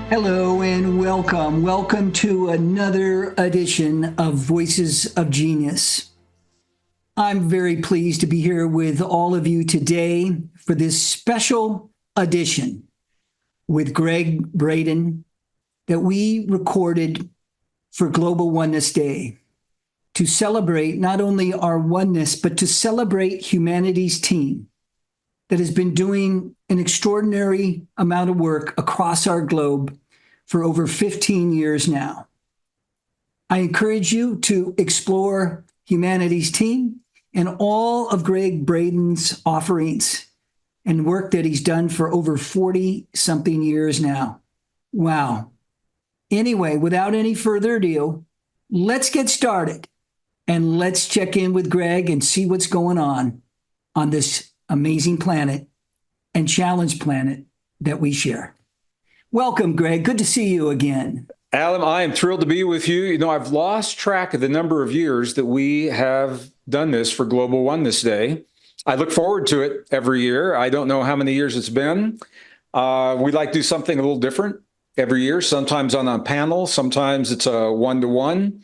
Hello and welcome. Welcome to another edition of Voices of Genius. I'm very pleased to be here with all of you today for this special edition with Gregg Braden that we recorded for Global Oneness Day to celebrate not only our oneness, but to celebrate humanity's team that has been doing an extraordinary amount of work across our globe for over 15 years now. I encourage you to explore humanity's team and all of Gregg Braden's offerings and work that he's done for over 40-something years now. Wow. Anyway, without any further ado, let's get started and let's check in with Gregg and see what's going on this amazing planet and challenge planet that we share. Welcome, Gregg. Good to see you again. Adam, I am thrilled to be with you. You know, I've lost track of the number of years that we have done this for Global Oneness Day. I look forward to it every year. I don't know how many years it's been. We like to do something a little different every year, sometimes on a panel, sometimes it's a one-to-one.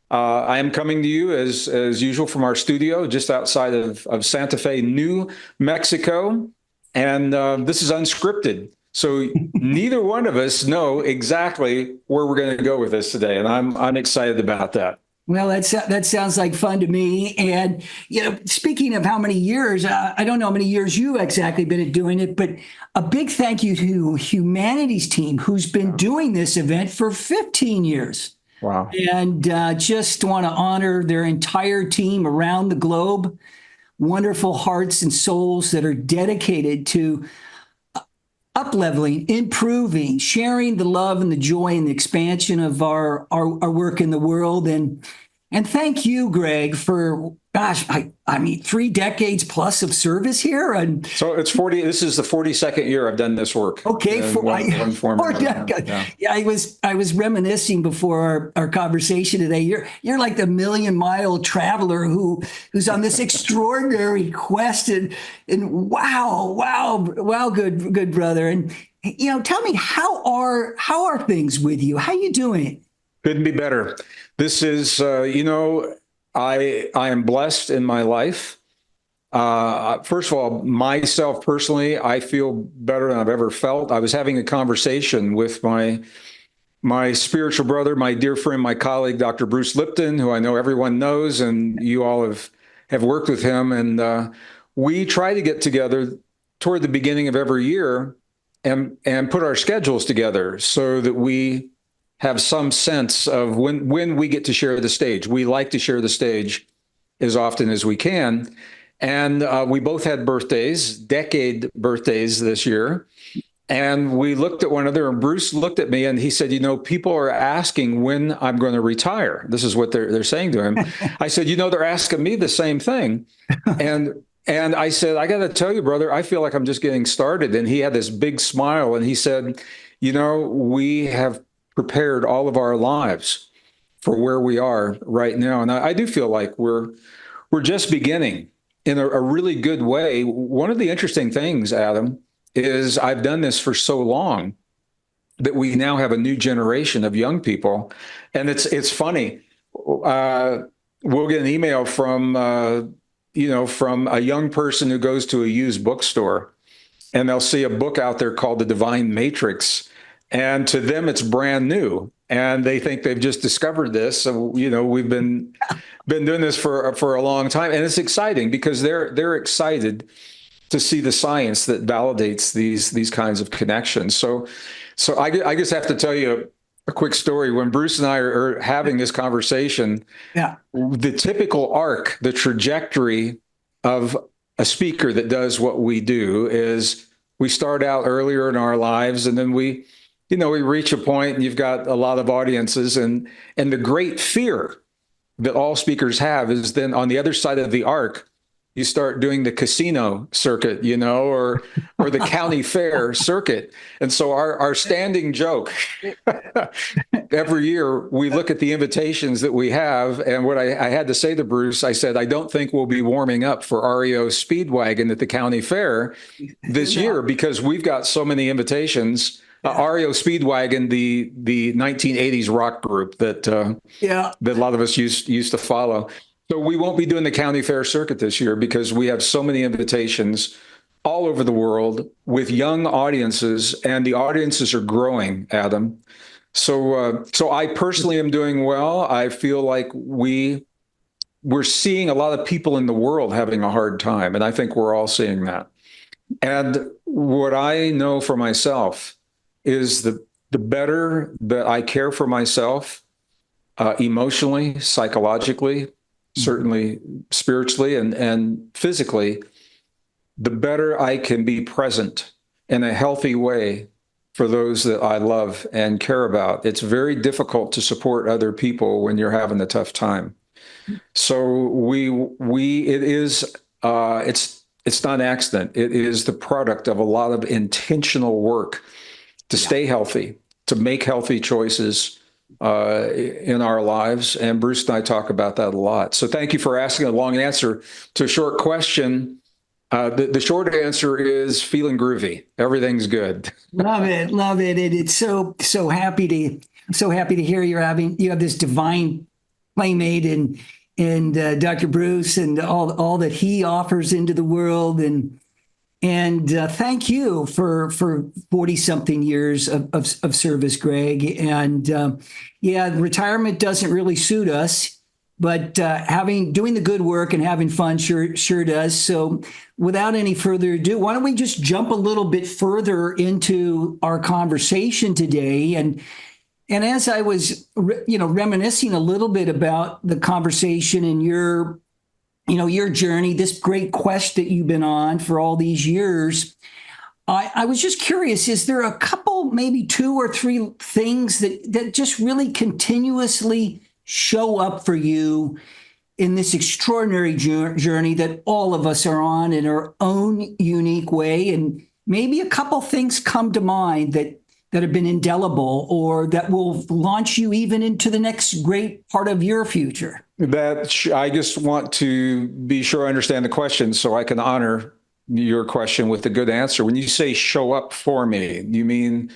I am coming to you as usual from our studio just outside of Santa Fe, New Mexico. And this is unscripted. So neither one of us know exactly where we're going to go with this today. And I'm excited about that. Well, that sounds like fun to me. And, you know, speaking of how many years, I don't know how many years you've exactly been doing it, but a big thank you to Humanity's team, who's been doing this event for 15 years. Wow. And just want to honor their entire team around the globe, wonderful hearts and souls that are dedicated to up-leveling, improving, sharing the love and the joy and the expansion of our work in the world. And thank you, Gregg, for, gosh, I mean, 3 decades plus of service here. And so it's 40. This is the 42nd year I've done this work. Okay, one form or another. Yeah, I was reminiscing before our conversation today. You're like the million-mile traveler who's on this extraordinary quest, and wow, good brother. And you know, tell me, how are things with you? How you doing? Couldn't be better. This is, I am blessed in my life. First of all, myself personally, I feel better than I've ever felt. I was having a conversation with my spiritual brother, my dear friend, my colleague, Dr. Bruce Lipton, who I know everyone knows, and you all have worked with him. And we try to get together toward the beginning of every year and put our schedules together so that we have some sense of when we get to share the stage. We like to share the stage as often as we can. And we both had birthdays, decade birthdays this year. And we looked at one another, and Bruce looked at me and he said, you know, people are asking when I'm going to retire. This is what they're saying to him. I said, you know, they're asking me the same thing. And I said, I got to tell you, brother, I feel like I'm just getting started. And he had this big smile and he said, you know, we have prepared all of our lives for where we are right now. And I do feel like we're just beginning in a really good way. One of the interesting things, Adam, is I've done this for so long that we now have a new generation of young people. And it's funny. We'll get an email from a young person who goes to a used bookstore, and they'll see a book out there called The Divine Matrix. And to them, it's brand new, and they think they've just discovered this. So, you know, we've been doing this for a long time, and it's exciting because they're excited to see the science that validates these kinds of connections. So I just have to tell you a quick story. When Bruce and I are having this conversation, the typical arc, the trajectory of a speaker that does what we do is we start out earlier in our lives, and then we reach a point and you've got a lot of audiences, and the great fear that all speakers have is then on the other side of the arc, you start doing the casino circuit, or the county fair circuit. And so our standing joke every year, we look at the invitations that we have. And what I had to say to Bruce, I said, I don't think we'll be warming up for REO Speedwagon at the county fair this year because we've got so many invitations. REO Speedwagon, the 1980s rock group that a lot of us used to follow. So we won't be doing the county fair circuit this year because we have so many invitations all over the world with young audiences, and the audiences are growing, Adam. So I personally am doing well. I feel like we're seeing a lot of people in the world having a hard time, and I think we're all seeing that. And what I know for myself is the better that I care for myself, emotionally, psychologically, certainly spiritually and physically, the better I can be present in a healthy way for those that I love and care about. It's very difficult to support other people when you're having a tough time. So it's not an accident. It is the product of a lot of intentional work to stay healthy, to make healthy choices in our lives. And Bruce and I talk about that a lot. So thank you for asking a long answer to a short question. The short answer is feeling groovy. Everything's good. Love it, love it. And it's so happy to hear you have this divine playmate and Dr. Bruce and all that he offers into the world. And thank you for 40 something years of service, Gregg. And retirement doesn't really suit us, but doing the good work and having fun sure does. So without any further ado, why don't we just jump a little bit further into our conversation today? And as I was, reminiscing a little bit about the conversation and your journey, this great quest that you've been on for all these years, I was just curious, is there a couple, maybe 2 or 3 things that just really continuously show up for you in this extraordinary journey that all of us are on in our own unique way? And maybe a couple things come to mind that have been indelible or that will launch you even into the next great part of your future. I just want to be sure I understand the question so I can honor your question with a good answer. When you say show up for me, you mean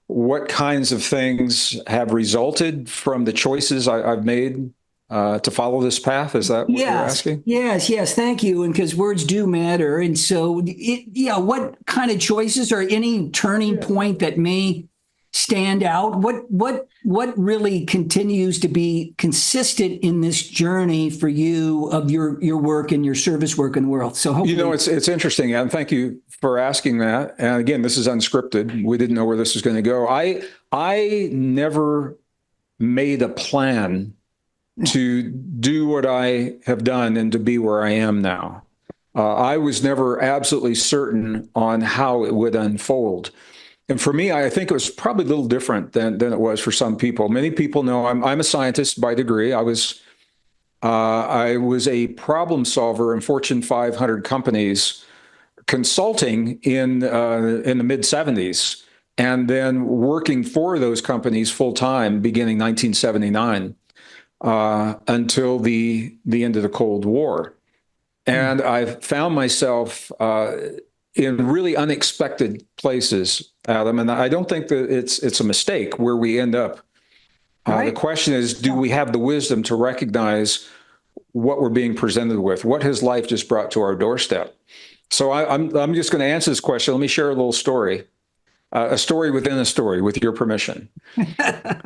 what kinds of things have resulted from the choices I've made to follow this path? Is that what you're asking? Yes. Thank you. And because words do matter. And so, what kind of choices or any turning point that may stand out? What really continues to be consistent in this journey for you of your work and your service work in the world? So hopefully, it's interesting, and thank you for asking that. And again, this is unscripted. We didn't know where this was going to go. I never made a plan to do what I have done and to be where I am now. I was never absolutely certain on how it would unfold. And for me, I think it was probably a little different than it was for some people. Many people know I'm a scientist by degree. I was a problem solver in Fortune 500 companies, consulting in the mid 70s, and then working for those companies full time beginning 1979 until the end of the Cold War. And I found myself in really unexpected places, Adam. And I don't think that it's a mistake where we end up. The question is, do we have the wisdom to recognize what we're being presented with? What has life just brought to our doorstep? So I'm just going to answer this question. Let me share a little story, a story within a story, with your permission.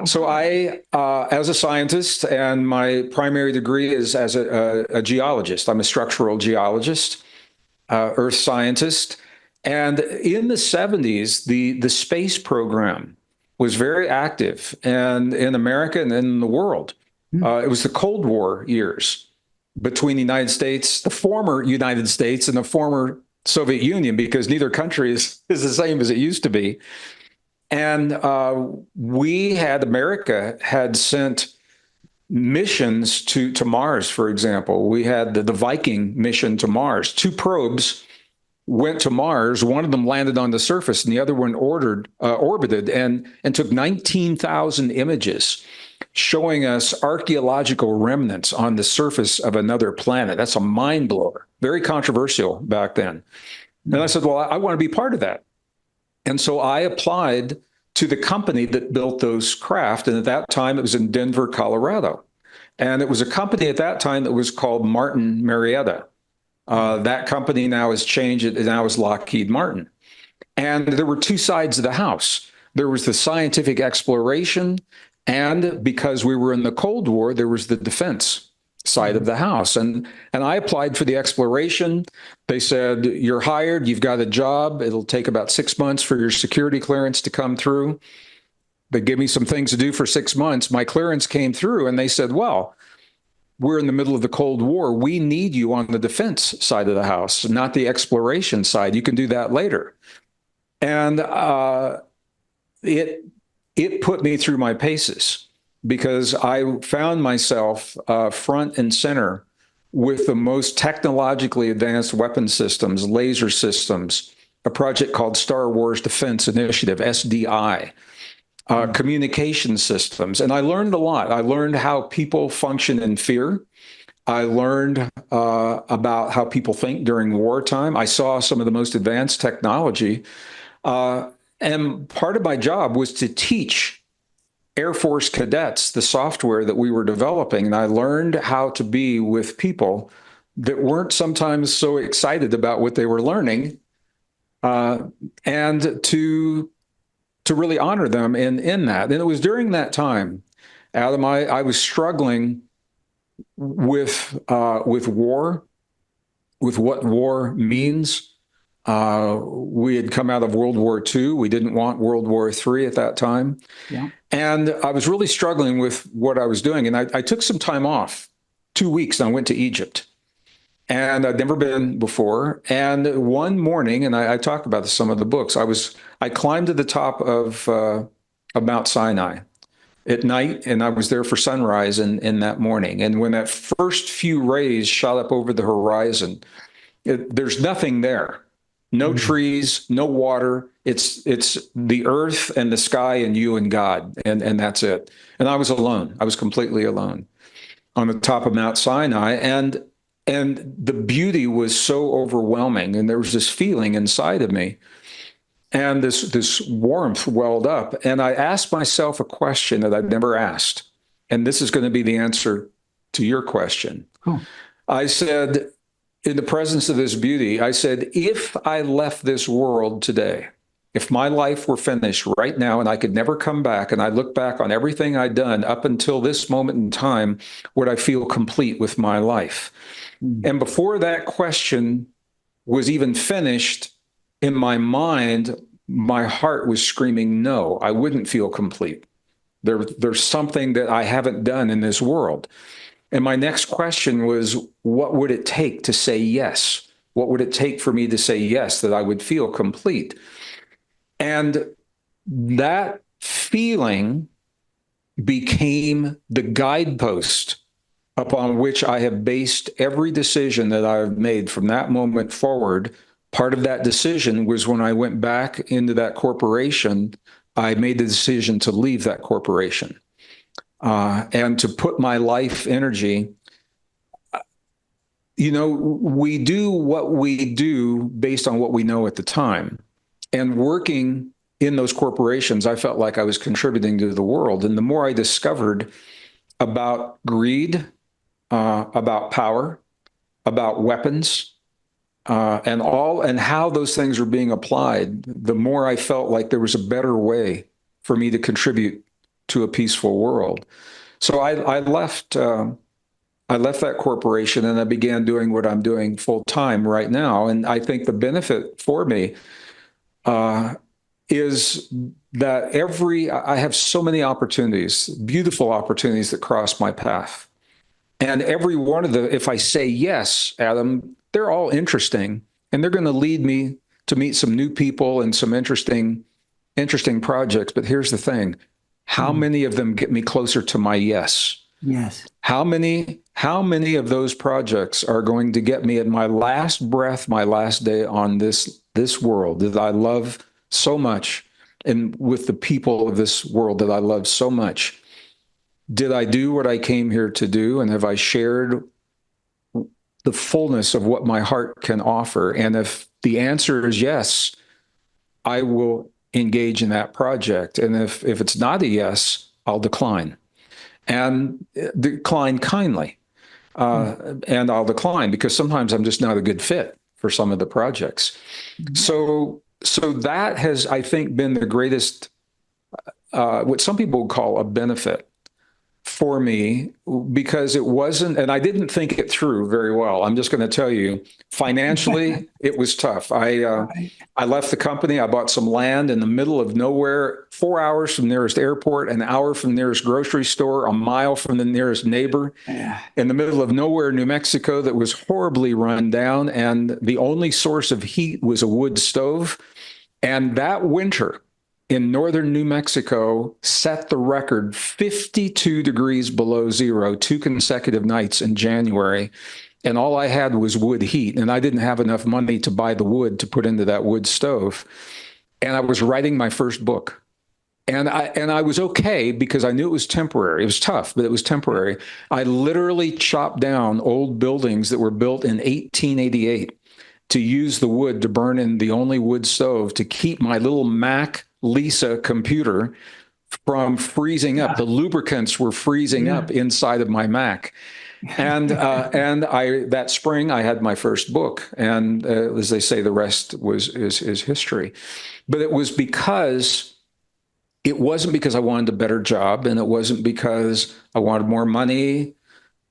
So I, as a scientist, and my primary degree is as a geologist. I'm a structural geologist, earth scientist. And in the 70s, the space program was very active, and in America and in the world. It was the Cold War years between the United States, the former United States, and the former Soviet Union, because neither country is the same as it used to be. And America had sent missions to Mars, for example. We had the Viking mission to Mars. Two probes went to Mars. One of them landed on the surface, and the other one orbited and took 19,000 images showing us archaeological remnants on the surface of another planet. That's a mind blower. Very controversial back then. And I said, well, I want to be part of that. And so I applied to the company that built those craft. And at that time, it was in Denver, Colorado. And it was a company at that time that was called Martin Marietta. That company now has changed. It now is Lockheed Martin. And there were two sides of the house. There was the scientific exploration. And because we were in the Cold War, there was the defense side of the house. And I applied for the exploration. They said, you're hired, you've got a job. It'll take about 6 months for your security clearance to come through. They gave me some things to do for 6 months. My clearance came through and they said, well, we're in the middle of the Cold War. We need you on the defense side of the house, not the exploration side. You can do that later. And it put me through my paces, because I found myself front and center with the most technologically advanced weapon systems, laser systems, a project called Star Wars Defense Initiative, SDI, communication systems. And I learned a lot. I learned how people function in fear. I learned about how people think during wartime. I saw some of the most advanced technology. And part of my job was to teach Air Force cadets the software that we were developing. And I learned how to be with people that weren't sometimes so excited about what they were learning, and to really honor them in that. And it was during that time, Adam, I was struggling with war, with what war means. We had come out of World War II. We didn't want World War III at that time. Yeah. And I was really struggling with what I was doing. And I took some time off, 2 weeks, and I went to Egypt. And I'd never been before. And one morning, and I talk about this in some of the books, I climbed to the top of Mount Sinai at night, and I was there for sunrise in that morning. And when that first few rays shot up over the horizon, there's nothing there. No trees, no water. It's the earth and the sky and you and God, and that's it. And I was alone. I was completely alone on the top of Mount Sinai, and the beauty was so overwhelming, and there was this feeling inside of me, and this warmth welled up. And I asked myself a question that I'd never asked, and this is going to be the answer to your question. Cool. I said, in the presence of this beauty, I said, if I left this world today, if my life were finished right now and I could never come back, and I look back on everything I'd done up until this moment in time, would I feel complete with my life? And before that question was even finished, in my mind, my heart was screaming, no, I wouldn't feel complete. There's something that I haven't done in this world. And my next question was, what would it take to say yes? What would it take for me to say yes, that I would feel complete? And that feeling became the guidepost upon which I have based every decision that I've made from that moment forward. Part of that decision was when I went back into that corporation, I made the decision to leave that corporation. And to put my life energy, we do what we do based on what we know at the time. And working in those corporations, I felt like I was contributing to the world. And the more I discovered about greed, about power, about weapons, and how those things are being applied, the more I felt like there was a better way for me to contribute to a peaceful world. So I left that corporation, and I began doing what I'm doing full time right now. And I think the benefit for me is that I have so many opportunities, beautiful opportunities that cross my path. And every one of them, if I say yes, Adam, they're all interesting, and they're going to lead me to meet some new people and some interesting projects. But here's the thing. How many of them get me closer to my yes? Yes. How many of those projects are going to get me at my last breath, my last day on this world that I love so much, and with the people of this world that I love so much? Did I do what I came here to do? And have I shared the fullness of what my heart can offer? And if the answer is yes, I will engage in that project. And if it's not a yes, I'll decline, and decline kindly. And I'll decline because sometimes I'm just not a good fit for some of the projects. So that has, I think, been the greatest, what some people would call a benefit for me, because it wasn't, and I didn't think it through very well. I'm just going to tell you, financially, it was tough. I left the company. I bought some land in the middle of nowhere, 4 hours from the nearest airport, an hour from the nearest grocery store, a mile from the nearest neighbor, in the middle of nowhere, New Mexico, that was horribly run down. And the only source of heat was a wood stove. And that winter, in northern New Mexico, set the record, 52 degrees below zero, 2 consecutive nights in January. And all I had was wood heat. And I didn't have enough money to buy the wood to put into that wood stove. And I was writing my first book. And I was okay because I knew it was temporary. It was tough, but it was temporary. I literally chopped down old buildings that were built in 1888 to use the wood to burn in the only wood stove to keep my little Mac Lisa computer from freezing up. The lubricants were freezing up inside of my Mac. And that spring I had my first book, and as they say, the rest is history. But it was because it wasn't because I wanted a better job, and it wasn't because I wanted more money.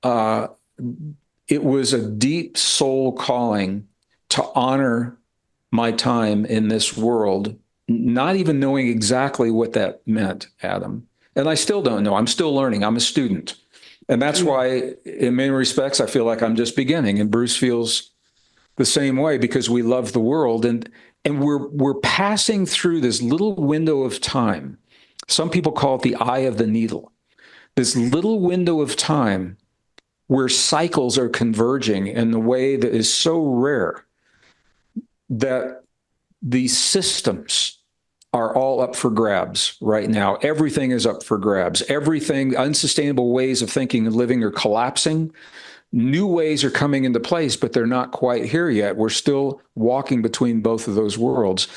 It was a deep soul calling to honor my time in this world, not even knowing exactly what that meant, Adam. And I still don't know. I'm still learning. I'm a student. And that's why, in many respects, I feel like I'm just beginning. And Bruce feels the same way, because we love the world. And we're passing through this little window of time. Some people call it the eye of the needle. This little window of time where cycles are converging in a way that is so rare, that these systems are all up for grabs right now. Everything is up for grabs. Everything, unsustainable ways of thinking and living are collapsing. New ways are coming into place, but they're not quite here yet. We're still walking between both of those worlds.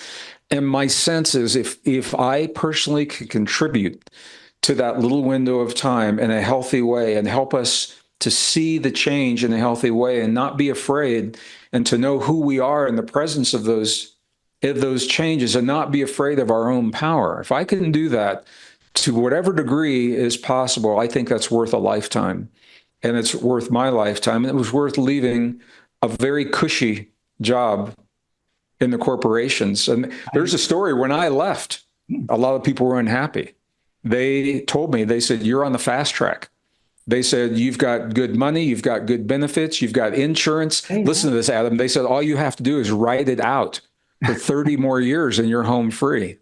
And my sense is, if I personally can contribute to that little window of time in a healthy way and help us to see the change in a healthy way and not be afraid, and to know who we are in the presence of those changes, and not be afraid of our own power. If I can do that to whatever degree is possible, I think that's worth a lifetime. And it's worth my lifetime. And it was worth leaving a very cushy job in the corporations. And there's a story, when I left, a lot of people were unhappy. They told me, they said, "You're on the fast track." They said, "You've got good money, you've got good benefits, you've got insurance." Hey, listen to this, Adam. They said, "All you have to do is write it out for 30 more years and you're home free.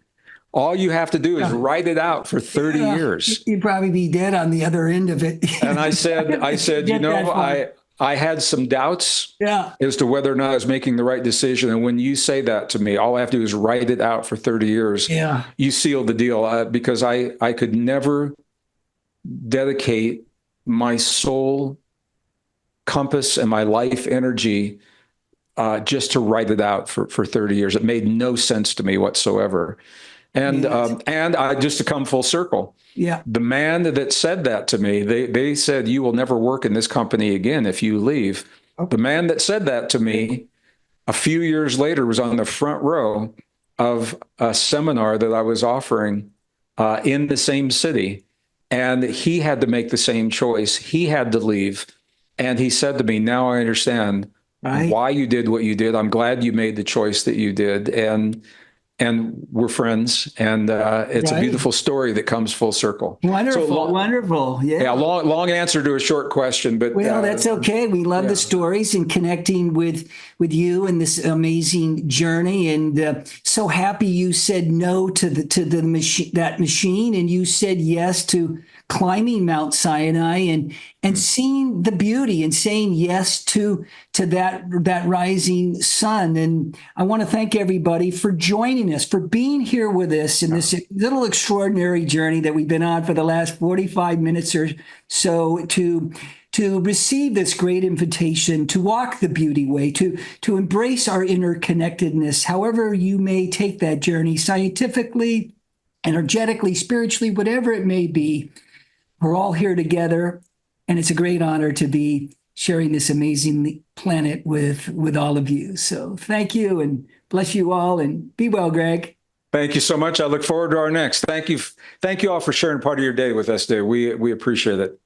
All you have to do is write it out for 30 years. You'd probably be dead on the other end of it." And I said, you know, I had some doubts as to whether or not I was making the right decision. And when you say that to me, all I have to do is write it out for 30 years. You seal the deal, because I could never dedicate my soul compass and my life energy just to write it out for 30 years. It made no sense to me whatsoever. And I, just to come full circle, the man that said that to me, they said, "You will never work in this company again if you leave." The man that said that to me a few years later was on the front row of a seminar that I was offering in the same city. And he had to make the same choice. He had to leave. And he said to me, "Now I understand why you did what you did. I'm glad you made the choice that you did." And we're friends. And it's a beautiful story that comes full circle. Wonderful, wonderful. Yeah, long answer to a short question. But well, that's okay. We love the stories and connecting with you and this amazing journey. And so happy you said no to the machine, and you said yes to climbing Mount Sinai and seeing the beauty and saying yes to that rising sun. And I want to thank everybody for joining us, for being here with us in this little extraordinary journey that we've been on for the last 45 minutes or so to receive this great invitation to walk the beauty way, to embrace our interconnectedness, however you may take that journey, scientifically, energetically, spiritually, whatever it may be. We're all here together, and it's a great honor to be sharing this amazing planet with all of you. So thank you, and bless you all, and be well, Gregg. Thank you so much. I look forward to our next. Thank you all for sharing part of your day with us today. We appreciate it.